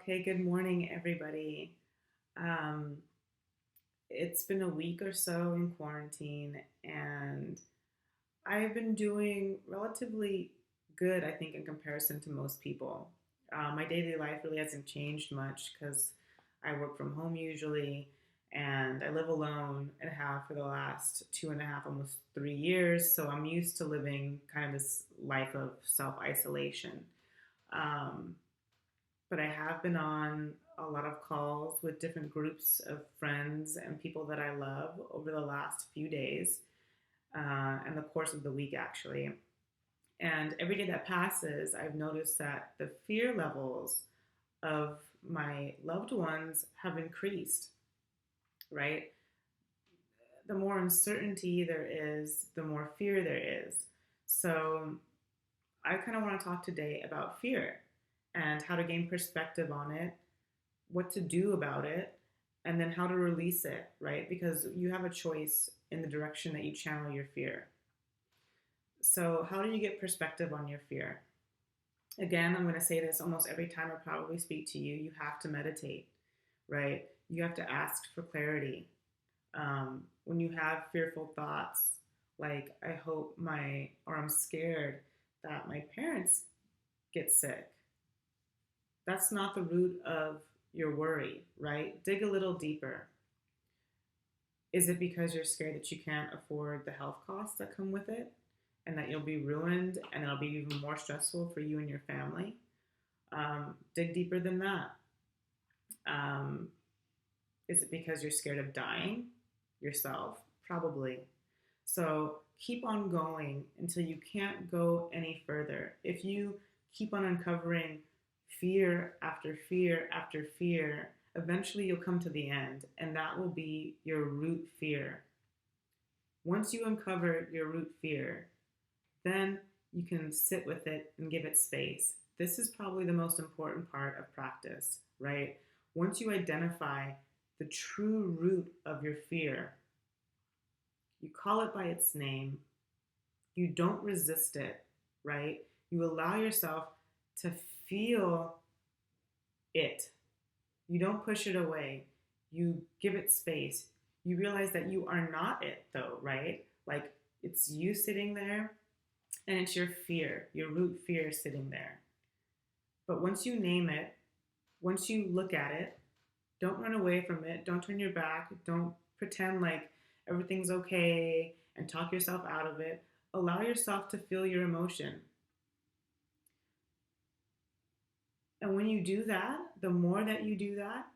Okay, good morning, everybody. Um, it's been a week or so in quarantine, and I've been doing relatively good, I think, in comparison to most people. My daily life really hasn't changed much because I work from home usually, and I live alone and have for the last 2.5, almost 3 years. So I'm used to living kind of this life of self isolation. Um, but I have been on a lot of calls with different groups of friends and people that I love over the last few days and the course of the week, actually. And every day that passes, I've noticed that the fear levels of my loved ones have increased, right? The more uncertainty there is, the more fear there is. So I kind of want to talk today about fear and how to gain perspective on it, what to do about it, and then how to release it, right? Because you have a choice in the direction that you channel your fear. So, how do you get perspective on your fear? Again, I'm going to say this almost every time I probably speak to you. You have to meditate, right? You have to ask for clarity. When you have fearful thoughts, like, I hope or I'm scared that my parents get sick, that's not the root of your worry, right? Dig a little deeper. Is it because you're scared that you can't afford the health costs that come with it and that you'll be ruined and it'll be even more stressful for you and your family? Dig deeper than that. Um, is it because you're scared of dying yourself? Probably. So keep on going until you can't go any further. If you keep on uncovering fear after fear after fear, eventually you'll come to the end, and that will be your root fear. Once you uncover your root fear, then you can sit with it and give it space. This is probably the most important part of practice, right? Once you identify the true root of your fear, you call it by its name, you don't resist it, right? You allow yourself to feel it. You don't push it away. You give it space. You realize that you are not it, though, right? Like it's you sitting there and it's your fear, your root fear sitting there. But once you name it, once you look at it, don't run away from it. Don't turn your back. Don't pretend like everything's okay and talk yourself out of it. Allow yourself to feel your emotion. And when you do that, the more that you do that,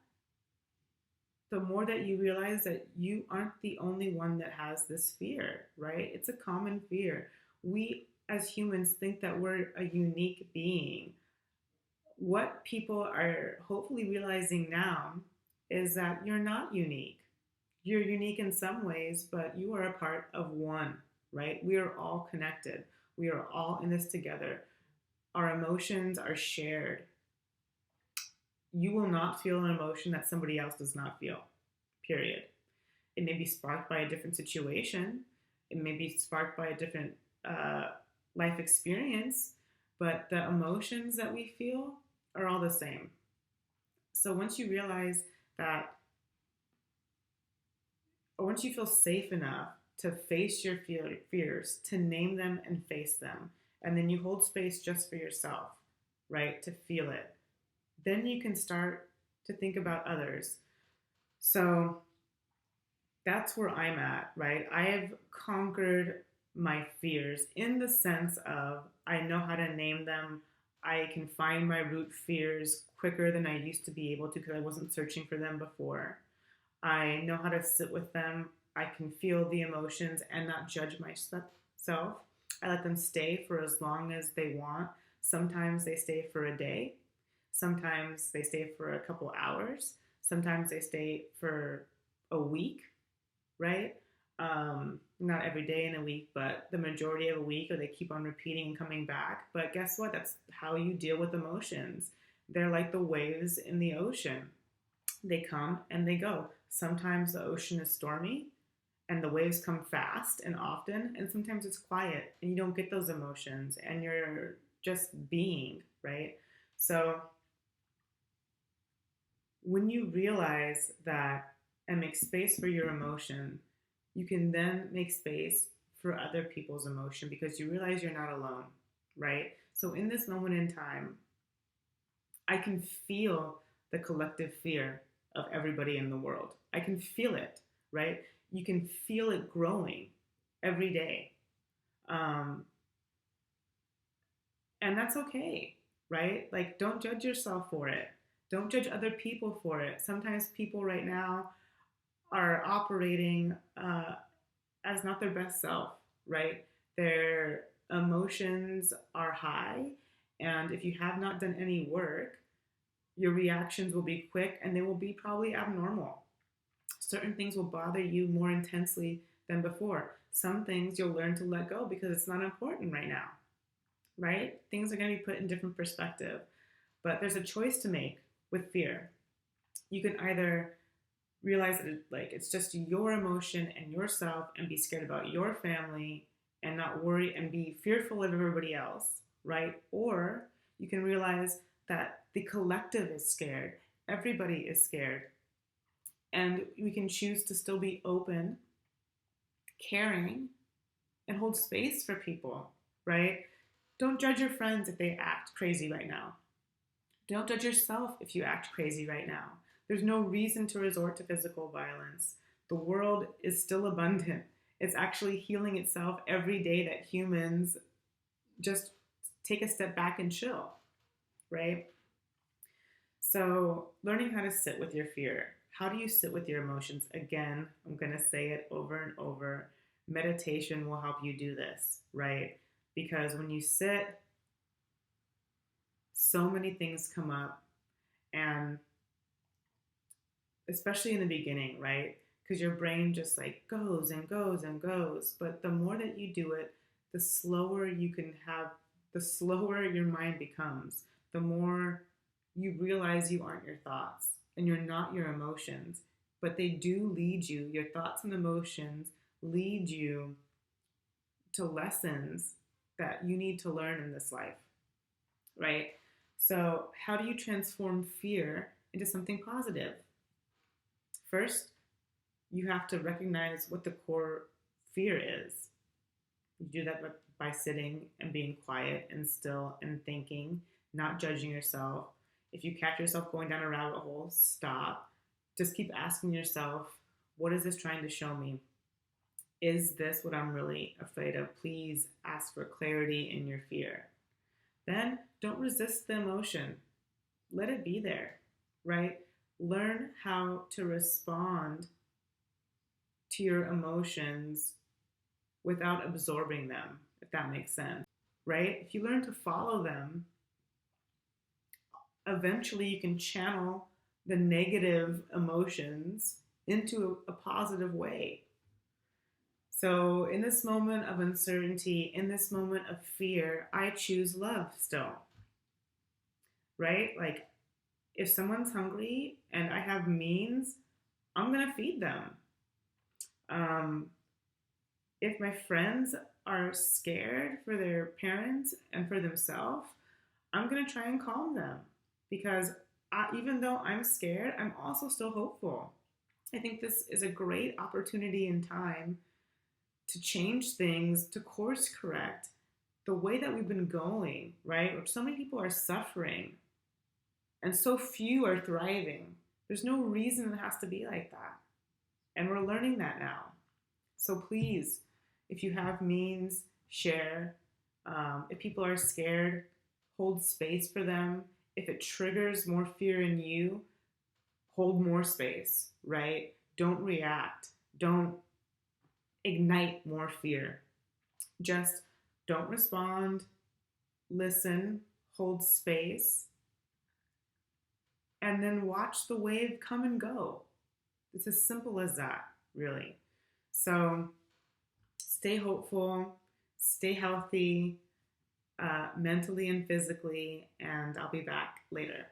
the more that you realize that you aren't the only one that has this fear, right? It's a common fear. We as humans think that we're a unique being. What people are hopefully realizing now is that you're not unique. You're unique in some ways, but you are a part of one, right? We are all connected. We are all in this together. Our emotions are shared. You will not feel an emotion that somebody else does not feel, period. It may be sparked by a different situation, it may be sparked by a different uh, life experience, but the emotions that we feel are all the same. So once you realize that, or once you feel safe enough to face your fears, to name them and face them, and then you hold space just for yourself, right, to feel it, then you can start to think about others. So that's where I'm at, right? I have conquered my fears in the sense of I know how to name them. I can find my root fears quicker than I used to be able to because I wasn't searching for them before. I know how to sit with them. I can feel the emotions and not judge myself. I let them stay for as long as they want. Sometimes they stay for a day. Sometimes they stay for a couple hours. Sometimes they stay for a week, right? Not every day in a week, but the majority of a week, or they keep on repeating and coming back. But guess what? That's how you deal with emotions. They're like the waves in the ocean. They come and they go. Sometimes the ocean is stormy and the waves come fast and often, and sometimes it's quiet and you don't get those emotions and you're just being, right? So When you realize that and make space for your emotion, you can then make space for other people's emotion because you realize you're not alone, right? So in this moment in time, I can feel the collective fear of everybody in the world. I can feel it, right? You can feel it growing every day. Um, and that's okay, right? Like, don't judge yourself for it. Don't judge other people for it. Sometimes people right now are operating as not their best self, right? Their emotions are high, and if you have not done any work, your reactions will be quick and they will be probably abnormal. Certain things will bother you more intensely than before. Some things you'll learn to let go because it's not important right now, right? Things are going to be put in different perspective, but there's a choice to make with fear. You can either realize that it's just your emotion and yourself and be scared about your family and not worry and be fearful of everybody else, right? Or you can realize that the collective is scared, everybody is scared, and we can choose to still be open, caring, and hold space for people, right? Don't judge your friends if they act crazy right now. Don't judge yourself if you act crazy right now. There's no reason to resort to physical violence. The world is still abundant. It's actually healing itself every day that humans just take a step back and chill, right? So, learning how to sit with your fear. How do you sit with your emotions? Again, I'm going to say it over and over. Meditation will help you do this, right? Because when you sit, so many things come up, and especially in the beginning, right? Because your brain just like goes and goes and goes. But the more that you do it, the slower you can have, the slower your mind becomes, the more you realize you aren't your thoughts and you're not your emotions, but they do lead you, your thoughts and emotions lead you to lessons that you need to learn in this life, right? So, how do you transform fear into something positive? First, you have to recognize what the core fear is. You do that by sitting and being quiet and still and thinking, not judging yourself. If you catch yourself going down a rabbit hole, stop. Just keep asking yourself, what is this trying to show me? Is this what I'm really afraid of? Please ask for clarity in your fear. Then don't resist the emotion. Let it be there, right? Learn how to respond to your emotions without absorbing them, if that makes sense, right? If you learn to follow them, eventually you can channel the negative emotions into a positive way. So, in this moment of uncertainty, in this moment of fear, I choose love still, right? Like, if someone's hungry and I have means, I'm gonna feed them. Um, if my friends are scared for their parents and for themselves, I'm going to try and calm them because even though I'm scared, I'm also still hopeful. I think this is a great opportunity in time to change things, to course correct the way that we've been going, right? Where so many people are suffering and so few are thriving. There's no reason it has to be like that. And we're learning that now. So please, if you have means, share. If people are scared, hold space for them. If it triggers more fear in you, hold more space, right? Don't react. Don't ignite more fear. Just don't respond, listen, hold space, and then watch the wave come and go. It's as simple as that, really. So stay hopeful, stay healthy, mentally and physically, and I'll be back later.